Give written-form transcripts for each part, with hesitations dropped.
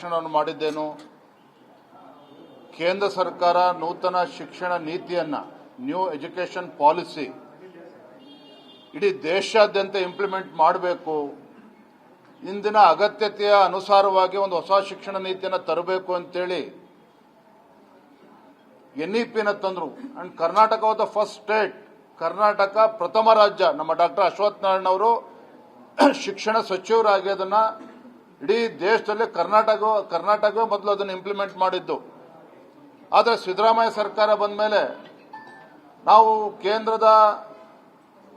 ತತ್ಕ್ಷಣವನ್ನು ಮಾಡಿದ್ದೇನು? ಕೇಂದ್ರ ಸರ್ಕಾರ ನೂತನ ಶಿಕ್ಷಣ ನೀತಿಯನ್ನ ನ್ಯೂ ಎಜುಕೇಷನ್ ಪಾಲಿಸಿ ಇಡೀ ದೇಶಾದ್ಯಂತ ಇಂಪ್ಲಿಮೆಂಟ್ ಮಾಡಬೇಕು. ಇಂದಿನ ಅಗತ್ಯತೆಯ ಅನುಸಾರವಾಗಿ ಒಂದು ಹೊಸ ಶಿಕ್ಷಣ ನೀತಿಯನ್ನು ತರಬೇಕು ಅಂತೇಳಿ NEP-ನ ತಂದರು. And Karnataka was the first state. Karnataka ಪ್ರಥಮ ರಾಜ್ಯ. ನಮ್ಮ ಡಾಕ್ಟರ್ ಅಶ್ವಥ್ ನಾರಾಯಣ ಅವರು ಶಿಕ್ಷಣ ಸಚಿವರಾಗಿ ಅದನ್ನ ಇಡೀ ದೇಶದಲ್ಲಿ ಕರ್ನಾಟಕವೇ ಮೊದಲು ಅದನ್ನು ಇಂಪ್ಲಿಮೆಂಟ್ ಮಾಡಿದ್ದು. ಆದರೆ ಸಿದ್ದರಾಮಯ್ಯ ಸರ್ಕಾರ ಬಂದ ಮೇಲೆ ನಾವು ಕೇಂದ್ರದ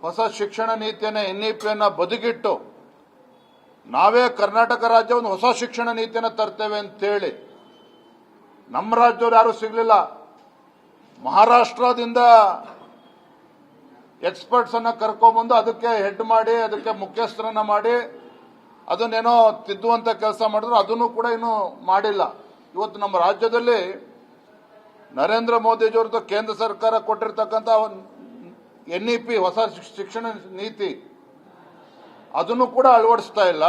ಹೊಸ ಶಿಕ್ಷಣ ನೀತಿಯನ್ನು NEP-ಯನ್ನು ಬದಿಗಿಟ್ಟು ನಾವೇ ಕರ್ನಾಟಕ ರಾಜ್ಯ ಒಂದು ಹೊಸ ಶಿಕ್ಷಣ ನೀತಿಯನ್ನು ತರ್ತೇವೆ ಅಂತೇಳಿ ನಮ್ಮ ರಾಜ್ಯದವ್ರು ಯಾರು ಸಿಗಲಿಲ್ಲ. ಮಹಾರಾಷ್ಟ್ರದಿಂದ ಎಕ್ಸ್ಪರ್ಟ್ಸ್ ಅನ್ನ ಕರ್ಕೊಂಡ್ಬಂದು ಅದಕ್ಕೆ ಹೆಡ್ ಮಾಡಿ ಅದಕ್ಕೆ ಮುಖ್ಯಸ್ಥರನ್ನ ಮಾಡಿ ಅದನ್ನೇನೋ ತಿದ್ದುವಂತ ಕೆಲಸ ಮಾಡಿದ್ರು. ಅದನ್ನು ಕೂಡ ಇನ್ನೂ ಮಾಡಿಲ್ಲ. ಇವತ್ತು ನಮ್ಮ ರಾಜ್ಯದಲ್ಲಿ ನರೇಂದ್ರ ಮೋದಿಜಿಯವ್ರದ್ದು ಕೇಂದ್ರ ಸರ್ಕಾರ ಕೊಟ್ಟಿರ್ತಕ್ಕಂಥ NEP ಹೊಸ ಶಿಕ್ಷಣ ನೀತಿ ಅದನ್ನು ಕೂಡ ಅಳವಡಿಸ್ತಾ ಇಲ್ಲ.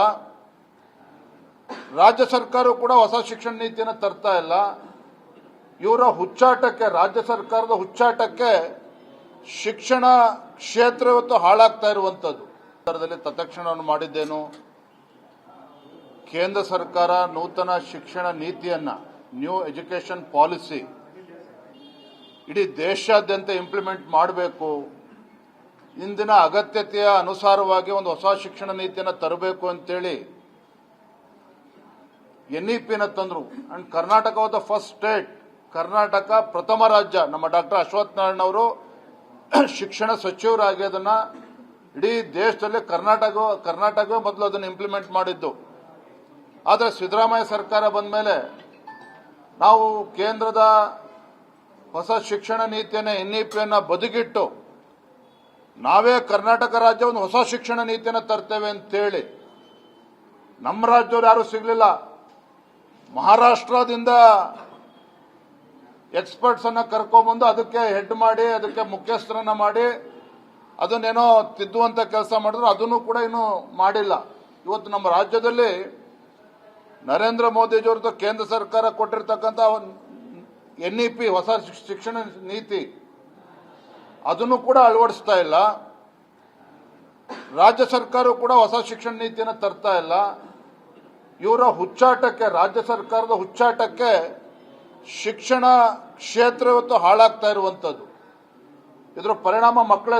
ರಾಜ್ಯ ಸರ್ಕಾರ ಕೂಡ ಹೊಸ ಶಿಕ್ಷಣ ನೀತಿಯನ್ನು ತರ್ತಾ ಇಲ್ಲ. ಇವರ ಹುಚ್ಚಾಟಕ್ಕೆ, ರಾಜ್ಯ ಸರ್ಕಾರದ ಹುಚ್ಚಾಟಕ್ಕೆ ಶಿಕ್ಷಣ ಕ್ಷೇತ್ರ ಇವತ್ತು ಹಾಳಾಗ್ತಾ ಇರುವಂತದ್ದು. ತತ್ಕ್ಷಣವನ್ನು ಮಾಡಿದ್ದೇನು? ಕೇಂದ್ರ ಸರ್ಕಾರ ನೂತನ ಶಿಕ್ಷಣ ನೀತಿಯನ್ನ ನ್ಯೂ ಎಜುಕೇಷನ್ ಪಾಲಿಸಿ ಇಡೀ ದೇಶಾದ್ಯಂತ ಇಂಪ್ಲಿಮೆಂಟ್ ಮಾಡಬೇಕು. ಇಂದಿನ ಅಗತ್ಯತೆಯ ಅನುಸಾರವಾಗಿ ಒಂದು ಹೊಸ ಶಿಕ್ಷಣ ನೀತಿಯನ್ನು ತರಬೇಕು ಅಂತೇಳಿ NEP-ನ ತಂದರು. And Karnataka was the first state. Karnataka ಪ್ರಥಮ ರಾಜ್ಯ. ನಮ್ಮ ಡಾಕ್ಟರ್ ಅಶ್ವಥ್ ನಾರಾಯಣ ಅವರು ಶಿಕ್ಷಣ ಸಚಿವರಾಗಿ ಅದನ್ನ ಇಡೀ ದೇಶದಲ್ಲಿ ಕರ್ನಾಟಕವೇ ಮೊದಲು ಅದನ್ನು ಇಂಪ್ಲಿಮೆಂಟ್ ಮಾಡಿದ್ದು. ಆದರೆ ಸಿದ್ದರಾಮಯ್ಯ ಸರ್ಕಾರ ಬಂದ ಮೇಲೆ ನಾವು ಕೇಂದ್ರದ ಹೊಸ ಶಿಕ್ಷಣ ನೀತಿಯನ್ನು NEP-ಯನ್ನು ಬದಿಗಿಟ್ಟು ನಾವೇ ಕರ್ನಾಟಕ ರಾಜ್ಯ ಒಂದು ಹೊಸ ಶಿಕ್ಷಣ ನೀತಿಯನ್ನು ತರ್ತೇವೆ ಅಂತೇಳಿ ನಮ್ಮ ರಾಜ್ಯದವ್ರು ಯಾರು ಸಿಗಲಿಲ್ಲ. ಮಹಾರಾಷ್ಟ್ರದಿಂದ ಎಕ್ಸ್ಪರ್ಟ್ಸ್ ಅನ್ನ ಕರ್ಕೊಂಡ್ಬಂದು ಅದಕ್ಕೆ ಹೆಡ್ ಮಾಡಿ ಅದಕ್ಕೆ ಮುಖ್ಯಸ್ಥರನ್ನ ಮಾಡಿ ಅದನ್ನೇನೋ ತಿದ್ದುವಂತ ಕೆಲಸ ಮಾಡಿದ್ರು. ಅದನ್ನು ಕೂಡ ಇನ್ನೂ ಮಾಡಿಲ್ಲ. ಇವತ್ತು ನಮ್ಮ ರಾಜ್ಯದಲ್ಲಿ ನರೇಂದ್ರ ಮೋದಿಜಿಯವ್ರದ್ದು ಕೇಂದ್ರ ಸರ್ಕಾರ ಕೊಟ್ಟಿರ್ತಕ್ಕಂಥ NEP ಹೊಸ ಶಿಕ್ಷಣ ನೀತಿ ಅದನ್ನು ಕೂಡ ಅಳವಡಿಸ್ತಾ ಇಲ್ಲ. ರಾಜ್ಯ ಸರ್ಕಾರ ಕೂಡ ಹೊಸ ಶಿಕ್ಷಣ ನೀತಿಯನ್ನು ತರ್ತಾ ಇಲ್ಲ. ಇವರ ಹುಚ್ಚಾಟಕ್ಕೆ, ರಾಜ್ಯ ಸರ್ಕಾರದ ಹುಚ್ಚಾಟಕ್ಕೆ ಶಿಕ್ಷಣ ಕ್ಷೇತ್ರ ಇವತ್ತು ಹಾಳಾಗ್ತಾ ಇರುವಂತದ್ದು. ಇದರ ಪರಿಣಾಮ ಮಕ್ಕಳು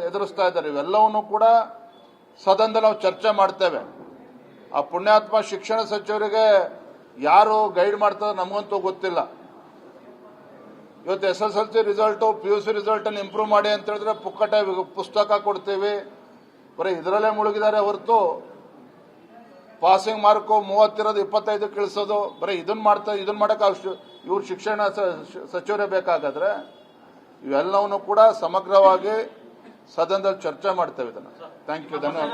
ಎದುರಿಸ್ತಾ ಇದ್ದಾರೆ. ಇವೆಲ್ಲವನ್ನೂ ಕೂಡ ಸದನದಲ್ಲಿ ನಾವು ಚರ್ಚೆ ಮಾಡ್ತೇವೆ. ಆ ಪುಣ್ಯಾತ್ಮ ಶಿಕ್ಷಣ ಸಚಿವರಿಗೆ ಯಾರು ಗೈಡ್ ಮಾಡ್ತಾರೆ ನಮಗಂತೂ ಗೊತ್ತಿಲ್ಲ. ಇವತ್ತು SSLC ರಿಸಲ್ಟ್, PUC ರಿಸಲ್ಟ್ ಅನ್ನು ಇಂಪ್ರೂವ್ ಮಾಡಿ ಅಂತ ಹೇಳಿದ್ರೆ ಪುಕ್ಕಟೆ ಪುಸ್ತಕ ಕೊಡ್ತೀವಿ. ಬರೀ ಇದರಲ್ಲೇ ಮುಳುಗಿದ್ದಾರೆ ಹೊರತು ಪಾಸಿಂಗ್ ಮಾರ್ಕ್ 30 ಇರೋದು 25 ಇಳಿಸೋದು, ಬರೀ ಇದನ್ನ ಮಾಡಕ್ಕೆ ಇವ್ರು ಶಿಕ್ಷಣ ಸಚಿವರೇ ಬೇಕಾಗಾದ್ರೆ ಇವೆಲ್ಲವನ್ನು ಕೂಡ ಸಮಗ್ರವಾಗಿ ಸದನದಲ್ಲಿ ಚರ್ಚೆ ಮಾಡ್ತೇವೆ. ಇದನ್ನ ಥ್ಯಾಂಕ್ ಯು, ಧನ್ಯವಾದ.